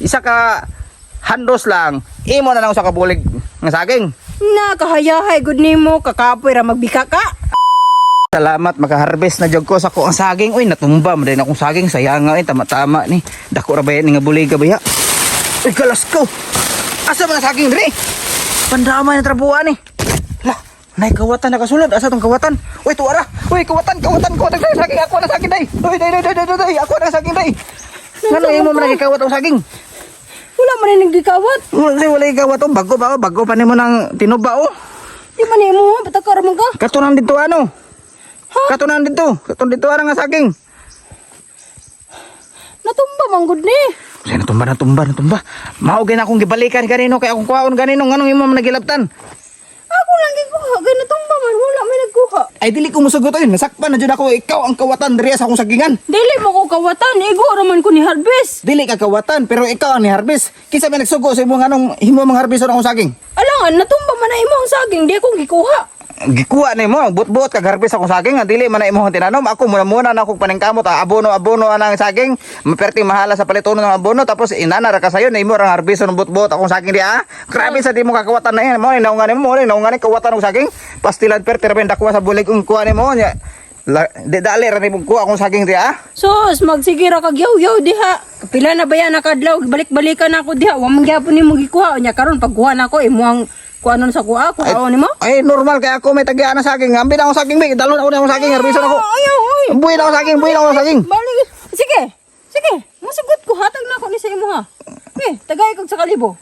isa ka handos lang, imo na lang sa kabulig nga saging. Nakahayahay gud nimo kakapoy ra magbika ka. Salamat makaharvest na jud ko sa ko ang saging. Uy, natumba man din akong saging, sayang nga tama-tama ni. Dako ra ba yan nga bulig ka baya? Uy, galas ko. Asa ba ang saging dre? Pandama na trabuhan ni. Lah, nay kawatan nakasulod. Asa tong kawatan? Uy, tuwa ra. Uy, kawatan ko na saging. Ako na saging day. Uy, day. Ako na saging day. Ngano imo man nagikawat ang saging? Wala man ni nagdikawat. Wala ikawat oh. Bago pa nimo nang tinuba oh. Di man nimo patakar man ka. Katunan dito ano? Katunan dito ara nga saging. Natumba man gud ni. Say natumba. Mao gyud akong gibalikan kanino kay akong kuhaon kanino nganong imo man nagilabtan. Ako lang gikuha kay natumba man wala may nagkuha. Ay dili ko musugot oy, nasakpan na jud ako ikaw ang kawatan diri sa akong sagingan. Dili mo ko kawatan, igo raman ko ni harvest. Dili ka kawatan pero ikaw ang ni-harvest. Kinsa may nagsugo sa imo nganong himo mang harvest ang akong saging? Alangan natumba man na imong saging, di ko gikuha. Gikuha nimo buot-buot kag harvest akong saging nga dili man na imong tinanom. Ako muna na akong paningkamot abono anang saging. Maperti mahala sa paliton ng abono tapos inana ra ka sayo na imo ra harvest ng buot-buot akong saging di ah. Grabe sa di mo kakawatan na yan mo naungan kawatan ng saging. Pastilan perti ra ben dakwa sa bulig ung kuha nimo nya. Di dali ra nimo kuha akong saging di ah. Sus, magsige ra kag yaw diha. Pila na ba yan nakadlaw balik-balikan ako diha. Wa man gyapon nimo gikuha nya karon pagkuha nako imo ang kuanon sa kuha nimo. Ay normal kay ako may tagian na saging. Ambi na akong saging may dalon ako na akong saging harvest ako. Buhi na akong saging. Balik. Sige. Masugot ko hatag na ako ni sa imo ha. Tagay kog sa kalibo.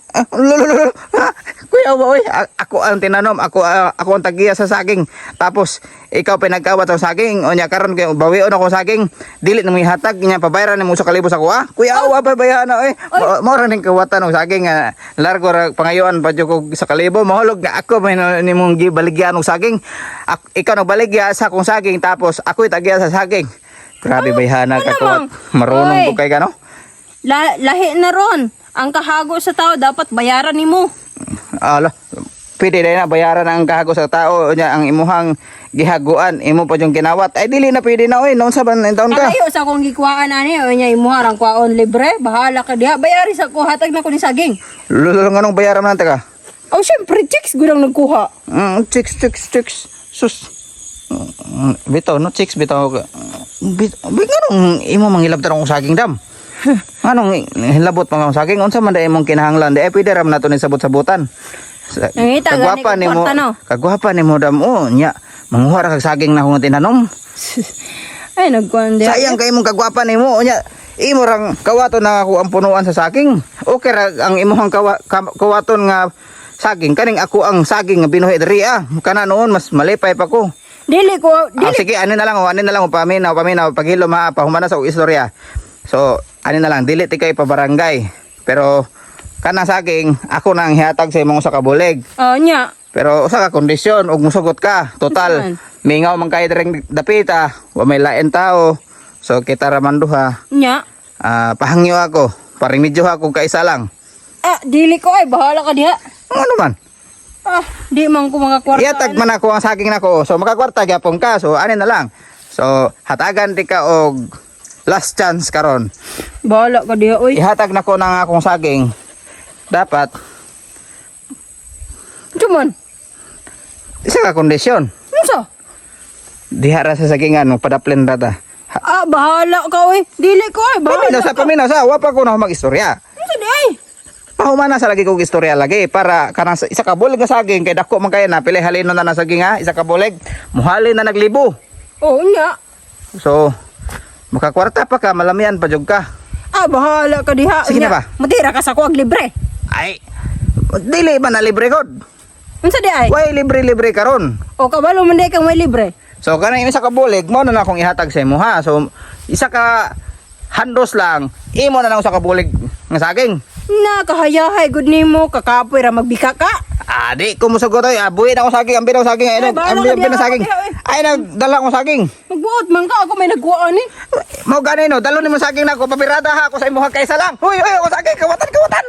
Kuya boy, ako ang tinanom, ako ang tagiya sa saging. Tapos ikaw pinagkawat ang saging. O nya karon kay bawion ako saging. Dili na mo hatag nya pabayaran nimo sa kalibo sa kuha. Kuya awa babayan na mo ra ning kawatan og saging largo ra pangayoan pa jud ko sa kalibo. Mahulog na ako may nimong gibaligyan og saging. Ikaw nagbaligya sa akong saging tapos ako tagiya sa saging. Grabe bayhana ka kawat. Marunong ko kay gano. Lahi na ron. Ang kahago sa tao dapat bayaran nimo. Ala, pwede na bayaran ang kahago sa tao nya ang imuhang gihaguan imo pa yung kinawat. Ay dili na pwede na oy, noon sa ban taon ka. Ayo sa akong gikuhaan ani o nya imo harang kwaon libre, bahala ka diha. Bayari sa ko hatag na ko ni saging. Lolo nganong bayaran man ta ka? Oh, syempre chicks gudang nagkuha. Chicks. Sus. Bitaw no chicks bitaw. Nganong imo mangilabtan akong saging dam? Anong hilabot mga saging unsa man day imong kinahanglan di pwede ram nato ni sabot-sabutan. Kagwapa nimo dam nya manguha ra kag saging na kung tinanom. Ay nagkuan di. Sayang kay imong kagwapa nimo nya imo rang kawaton na ako ang punuan sa saging. Okay ra ang imong kawaton nga saging kaning ako ang saging nga binuhi diri kana noon mas malipay pa ko. Dili. Sige ano na lang paminaw paghilo pahumana sa istorya. So ano na lang dili ti kay pa barangay pero kana saging ako nang hihatag sa imong sa kabulig. Nya. Pero usa ka kondisyon ug musugot ka total mingaw man kay direng dapita wa may lain tao so kita ra man duha. Nya. Pahangyo ako parimedyo ako kaisa lang. Dili ko ay bahala ka diha. Ano man? Di man ko makakwarta. Ihatag man ako ang saging nako so makakwarta gyapon ka so ano na lang. So hatagan ti ka og last chance karon. Bahala ka diha oy. Ihatag nako nang akong saging. Dapat Cuman. Isa ka kondisyon. Unsa? Diha ra sa sagingan magpadaplen ra ta. Bahala ka oy. Dili ko ay bahala. Paminaw sa wa pa ko na mag-istorya. Unsa di ay? Pahumana sa lagi kong istorya lagi para kanang isa ka bulig nga saging kay dako man kay na pili halino na na saging isa ka bulig muhalin na naglibo. Nya. So makakwarta pa ka malamian pa jud ka. Bahala ka diha. Sige na ba? Matira ka sa kuwag libre. Ay dili ba na libre god? Unsa di ay? Way libre karon. O kabalo man di kang may libre. So kanang isa ka bulig mo na akong ihatag sa imo ha. So isa ka handos lang imo na lang sa kabulig nga saging. Nakahayahay gud nimo kakapoy ra magbika ka. Di ko musugot oy. Buhi na ako saging, ambi na ako saging. Ambi na saging. Ay nagdala akong saging. Magbuot man ka ako may nagkuha ni. Mo ganino, dalo nimo saging nako papirada ha ako sa imo kaisa lang. Hoy ako saging kawatan.